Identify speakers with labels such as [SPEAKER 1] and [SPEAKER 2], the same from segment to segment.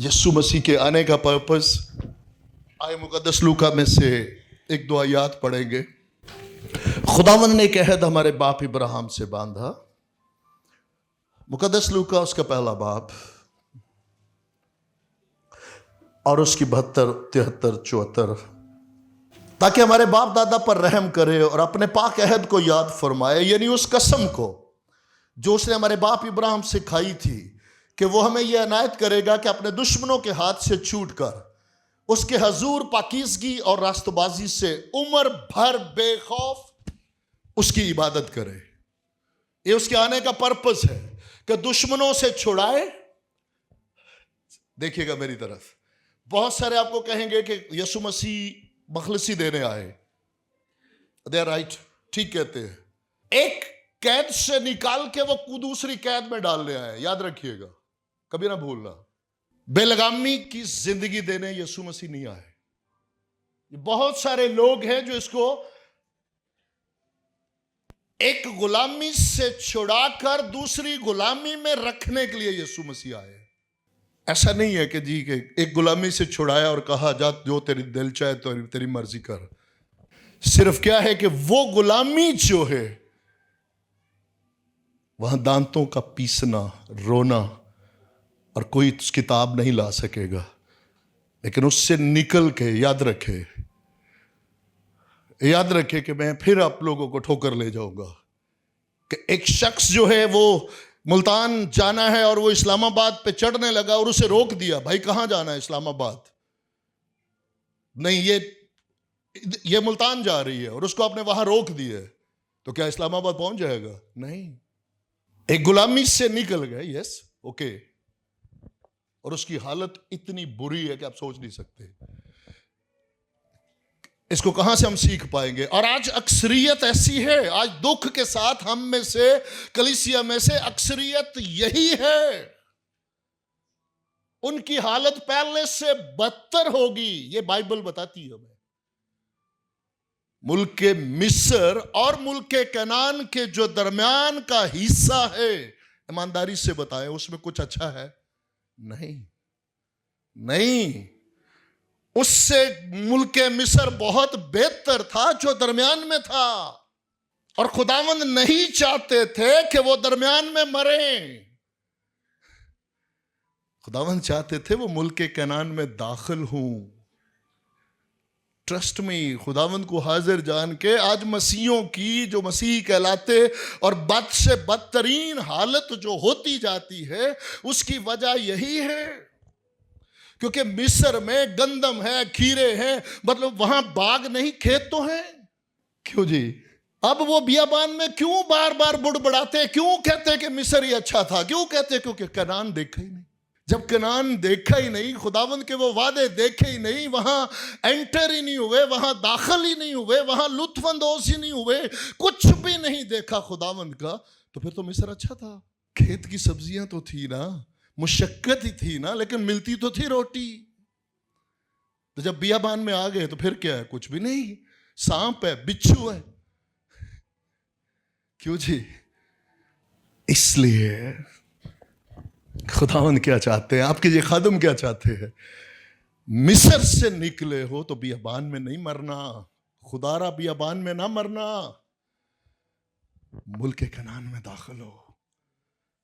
[SPEAKER 1] यीशु मसीह के आने का पर्पस आए मुकद्दस लूका में से एक दो आयत पढ़ेंगे। खुदावंद ने एक अहद हमारे बाप इब्राहिम से बांधा। मुकद्दस लूका उसका पहला बाप और उसकी 72, 73, 74, ताकि हमारे बाप दादा पर रहम करे और अपने पाक अहद को याद फरमाए, यानी उस कसम को जो उसने हमारे बाप इब्राहिम से खाई थी कि वो हमें यह इनायत करेगा कि अपने दुश्मनों के हाथ से छूटकर उसके हजूर पाकीज़गी और रास्तबाजी से उम्र भर बेखौफ उसकी इबादत करे। ये उसके आने का पर्पस है कि दुश्मनों से छुड़ाए। देखिएगा मेरी तरफ, बहुत सारे आपको कहेंगे कि यीशु मसीह मखलसी देने आए। दे आर राइट, ठीक कहते हैं। एक कैद से निकाल के वो दूसरी कैद में डालने आए, याद रखिएगा, कभी ना भूलना। बेलगामी की जिंदगी देने यीशु मसीह नहीं आए। बहुत सारे लोग हैं जो इसको एक गुलामी से छुड़ाकर दूसरी गुलामी में रखने के लिए यीशु मसीह आए। ऐसा नहीं है कि जी के एक गुलामी से छुड़ाया और कहा जा जो तेरी दिल चाहे तो तेरी मर्जी कर। सिर्फ क्या है कि वो गुलामी जो है वहां दांतों का पीसना, रोना और कोई किताब नहीं ला सकेगा। लेकिन उससे निकल के याद रखे कि मैं फिर आप लोगों को ठोकर ले जाऊंगा कि एक शख्स जो है वो मुल्तान जाना है और वो इस्लामाबाद पे चढ़ने लगा और उसे रोक दिया। भाई कहां जाना है? इस्लामाबाद नहीं, ये मुल्तान जा रही है और उसको आपने वहां रोक दिया, तो क्या इस्लामाबाद पहुंच जाएगा? नहीं। एक गुलामी से निकल गए, यस, ओके, और उसकी हालत इतनी बुरी है कि आप सोच नहीं सकते। इसको कहां से हम सीख पाएंगे? और आज अक्सरियत ऐसी है, आज दुख के साथ हम में से, कलीसिया में से अक्सरियत यही है। उनकी हालत पहले से बदतर होगी, ये बाइबल बताती है हमें। मुल्क के मिस्र और मुल्क के कनान के जो दरमियान का हिस्सा है, ईमानदारी से बताएं, उसमें कुछ अच्छा है? नहीं। उससे मुल्क के मिस्र बहुत बेहतर था जो दरमियान में था, और खुदावंद नहीं चाहते थे कि वो दरमियान में मरे। खुदावंद चाहते थे वो मुल्क के कनान में दाखिल हूं। ट्रस्ट में खुदावंद को हाजिर जान के आज मसीहों की, जो मसीह कहलाते और बद से बदतरीन हालत जो होती जाती है, उसकी वजह यही है क्योंकि मिस्र में गंदम है, खीरे हैं, मतलब वहां बाग नहीं, खेत तो है। क्यों जी? अब वो बियाबान में क्यों बार बार बुड़बड़ाते, क्यों कहते कि मिस्र ही अच्छा था? क्यों कहते? क्योंकि कनान देखा ही नहीं। जब कनान देखा ही नहीं, खुदावंद के वो वादे देखे ही नहीं, वहां एंटर ही नहीं हुए, वहां दाखिल ही नहीं हुए, वहां लुत्फानंदोज ही नहीं हुए, कुछ भी नहीं देखा खुदावंद का, तो फिर तो मिस्र अच्छा था। खेत की सब्जियां तो थी ना, मुशक्कत ही थी ना, लेकिन मिलती तो थी रोटी। तो जब बियाबान में आ गए तो फिर क्या है? कुछ भी नहीं, सांप है, बिच्छू है। क्यों जी? इसलिए खुदावंद क्या चाहते हैं, आपके ये खादम क्या चाहते हैं? मिस्र से निकले हो तो बियाबान में नहीं मरना, खुदारा बियाबान में ना मरना, मुल्क के कनान में दाखिल हो।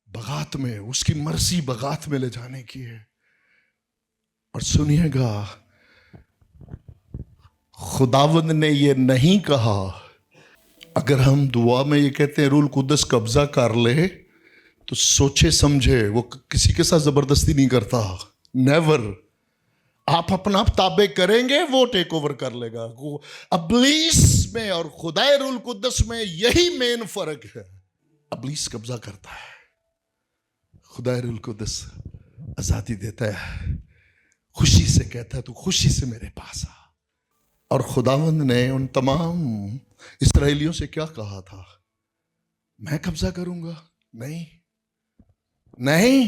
[SPEAKER 1] बगात में, उसकी मर्जी बगात में ले जाने की है। और सुनिएगा, खुदावंद ने ये नहीं कहा, अगर हम दुआ में ये कहते हैं रूल कुद्दस कब्जा कर ले, तो सोचे समझे, वो किसी के साथ जबरदस्ती नहीं करता। नेवर। आप अपना ताबे करेंगे, वो टेक ओवर कर लेगा। अब्लीस में और खुदाए रूल कुद्दस में यही मेन फर्क है। अब्लीस कब्जा करता है, खुदाए रूल कुद्दस आजादी देता है, खुशी से कहता है तू खुशी से मेरे पास आ। और खुदावंद ने उन तमाम इस्राएलियों से क्या कहा था? मैं कब्जा करूंगा? नहीं,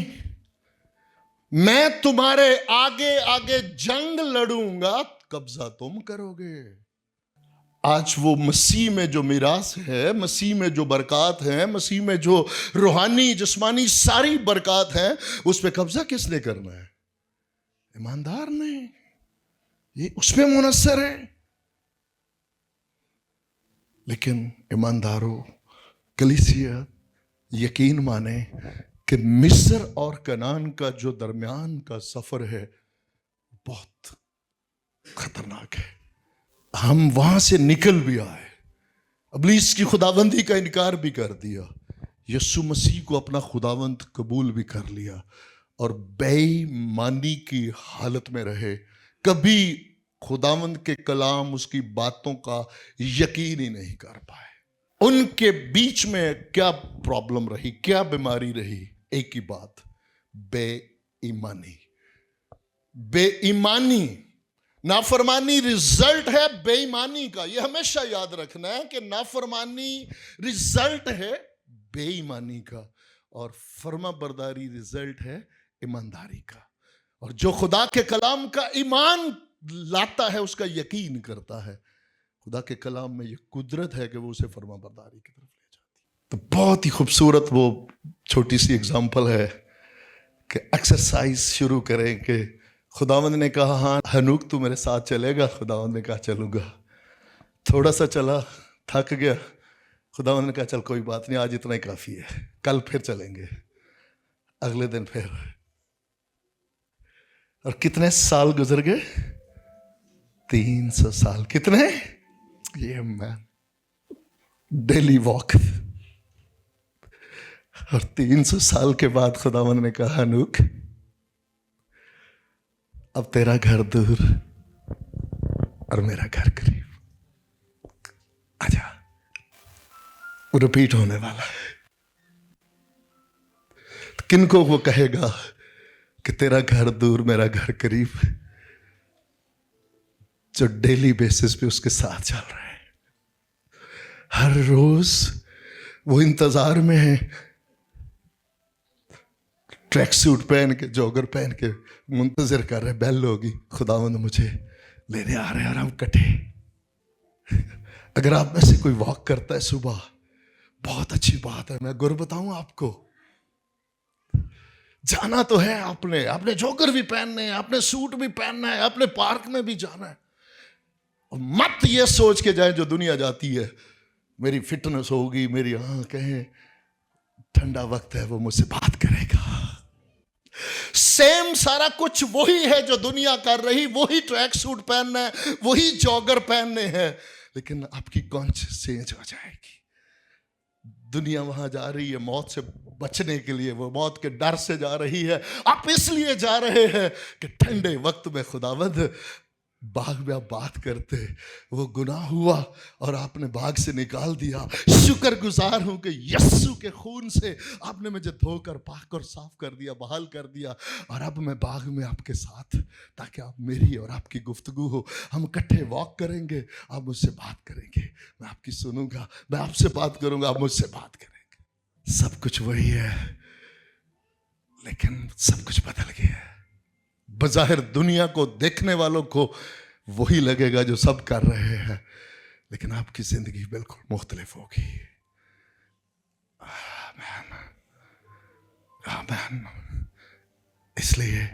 [SPEAKER 1] मैं तुम्हारे आगे आगे जंग लड़ूंगा, कब्जा तुम करोगे। आज वो मसीह में जो मिरास है, मसीह में जो बरकत है, मसीह में जो रूहानी जिस्मानी सारी बरकत है, उस पर कब्जा किसने करना है? ईमानदार नहीं, ये उस पे मुनस्सर है। लेकिन ईमानदारों, कलीसिया यकीन माने कि मिस्र और कनान का जो दरमियान का सफर है बहुत खतरनाक है। हम वहां से निकल भी आए, इब्लीस की खुदाबंदी का इनकार भी कर दिया, यीशु मसीह को अपना खुदावंद कबूल भी कर लिया और बेईमानी की हालत में रहे। कभी खुदावंद के कलाम, उसकी बातों का यकीन ही नहीं कर पाए। उनके बीच में क्या प्रॉब्लम रही, क्या बीमारी रही? एक ही बात, बेईमानी। बेईमानी, नाफरमानी रिजल्ट है बेईमानी का। यह हमेशा याद रखना है कि नाफरमानी रिजल्ट है बेईमानी का और फर्माबरदारी रिजल्ट है ईमानदारी का। और जो खुदा के कलाम का ईमान लाता है, उसका यकीन करता है, खुदा के कलाम में यह कुदरत है कि वो उसे फर्माबरदारी की तरफ ले जाती है। तो बहुत ही खूबसूरत वो छोटी सी एग्जाम्पल है कि एक्सरसाइज शुरू करें कि खुदावंद ने कहा हाँ हनूक तू मेरे साथ चलेगा। खुदावंद ने कहा चलूंगा। थोड़ा सा चला, थक गया। खुदावंद ने कहा चल कोई बात नहीं, आज इतना ही काफी है, कल फिर चलेंगे। अगले दिन फिर। और कितने साल गुजर गए? 300 साल। कितने? ये मैन डेली वॉक। और 300 साल के बाद खुदावंद ने कहा हनूक अब तेरा घर दूर और मेरा घर करीब, आजा। रिपीट होने वाला है। तो किनको वो कहेगा कि तेरा घर दूर मेरा घर करीब? जो डेली बेसिस पे उसके साथ चल रहे हैं, हर रोज वो इंतजार में है, ट्रैक सूट पहन के, जॉगर पहन के मुंतजर कर रहे, बेल होगी, खुदावंद मुझे लेने आ रहे हैं और हम कटे। अगर आप में से कोई वॉक करता है सुबह, बहुत अच्छी बात है। मैं गुर बताऊं आपको, जाना तो है आपने जॉगर भी पहनने हैं, आपने सूट भी पहनना है, आपने पार्क में भी जाना है। मत ये सोच के जाए जो दुनिया जाती है, मेरी फिटनेस होगी, मेरी कहें ठंडा वक्त है वो मुझसे बात करेगा। सेम सारा कुछ वही है जो दुनिया कर रही, वही ट्रैक सूट पहनना है, वही जॉगर पहनने हैं, लेकिन आपकी कॉन्शियस चेंज हो जाएगी। दुनिया वहां जा रही है मौत से बचने के लिए, वो मौत के डर से जा रही है। आप इसलिए जा रहे हैं कि ठंडे वक्त में खुदावंद बाग में आप बात करते, वो गुनाह हुआ और आपने बाग से निकाल दिया। शुक्रगुजार हूं कि यस्सु के खून से आपने मुझे धोकर पाक और साफ कर दिया, बहाल कर दिया, और अब मैं बाग में आपके साथ, ताकि आप मेरी और आपकी गुफ्तगू हो। हम इकट्ठे वॉक करेंगे, आप मुझसे बात करेंगे, मैं आपकी सुनूंगा, मैं आपसे बात करूंगा, आप मुझसे बात करेंगे। सब कुछ वही है, लेकिन सब कुछ बदल गया है। बज़ाहिर दुनिया को देखने वालों को वही लगेगा जो सब कर रहे हैं, लेकिन आपकी जिंदगी बिल्कुल मुख्तलिफ होगी। आमीन, आमीन। इसलिए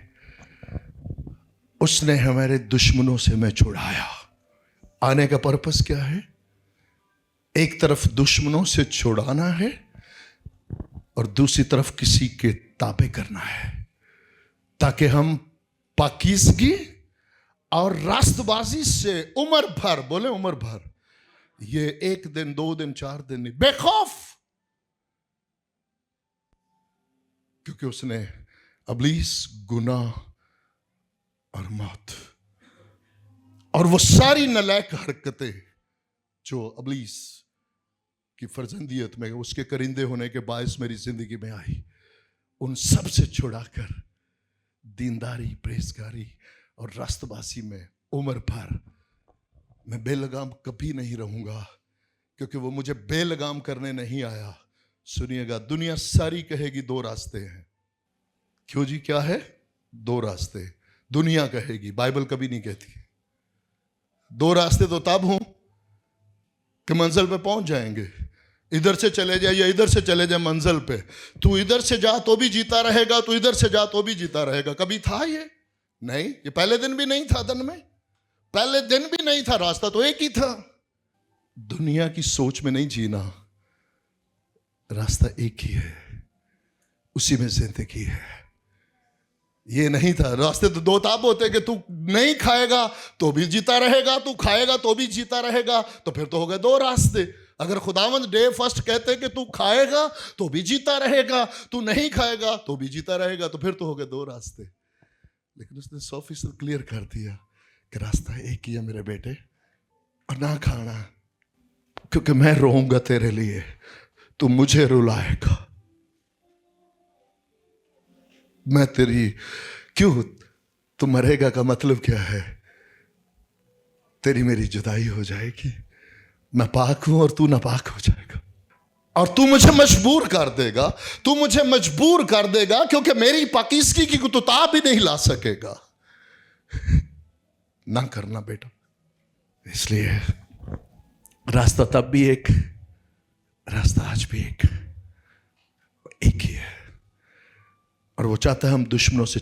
[SPEAKER 1] उसने हमारे दुश्मनों से हमें छुड़ाया। आने का पर्पस क्या है? एक तरफ दुश्मनों से छुड़ाना है और दूसरी तरफ किसी के ताबे करना है, ताकि हम पाकीज़गी और रास्तबाजी से उम्र भर, बोले उम्र भर, ये 1 दिन 2 दिन 4 दिन नहीं, बेखौफ, क्योंकि उसने इब्लीस, गुनाह और मौत और वो सारी नालायक हरकतें जो इब्लीस की फर्जंदियत में, उसके करिंदे होने के बायस मेरी जिंदगी में आई, उन सब से छुड़ाकर दीनदारी, परहेजगारी और रास्तबाजी में उम्र भर मैं बेलगाम कभी नहीं रहूंगा, क्योंकि वो मुझे बेलगाम करने नहीं आया। सुनिएगा, दुनिया सारी कहेगी 2 रास्ते हैं। क्यों जी, क्या है? 2 रास्ते दुनिया कहेगी, बाइबल कभी नहीं कहती। 2 रास्ते तो तब हों कि मंजिल पे पहुंच जाएंगे। इधर से चले जाए या इधर से चले जाए मंजिल पे। तू इधर से जा तो भी जीता रहेगा, तू इधर से जा तो भी जीता रहेगा। कभी था ये? नहीं, ये पहले दिन भी नहीं था अदन में, पहले दिन भी नहीं था, रास्ता तो एक ही था। दुनिया की सोच में नहीं जीना, रास्ता एक ही है, उसी में जिंदगी है। ये नहीं था, रास्ते तो दो ताप होते कि तू नहीं खाएगा तो भी जीता रहेगा, तू खाएगा तो भी जीता रहेगा, तो फिर तो हो गए दो रास्ते। अगर खुदावंद डे फर्स्ट कहते कि तू खाएगा तो भी जीता रहेगा, तू नहीं खाएगा तो भी जीता रहेगा, तो फिर तो हो गए दो रास्ते। लेकिन उसने 100% क्लियर कर दिया कि रास्ता एक ही है मेरे बेटे, और ना खाना, क्योंकि मैं रोऊंगा तेरे लिए, तू मुझे रुलाएगा। मैं तेरी, क्यों, तू मरेगा का मतलब क्या है? तेरी मेरी जुदाई हो जाएगी, मैं पाक हूं और तू नापाक हो जाएगा, और तू मुझे मजबूर कर देगा, तू मुझे मजबूर कर देगा, क्योंकि मेरी पाकीज़गी की तो ताब भी नहीं ला सकेगा। ना करना बेटा। इसलिए रास्ता तब भी एक, रास्ता आज भी एक ही है, और वो चाहता है हम दुश्मनों से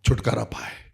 [SPEAKER 1] छुटकारा पाए।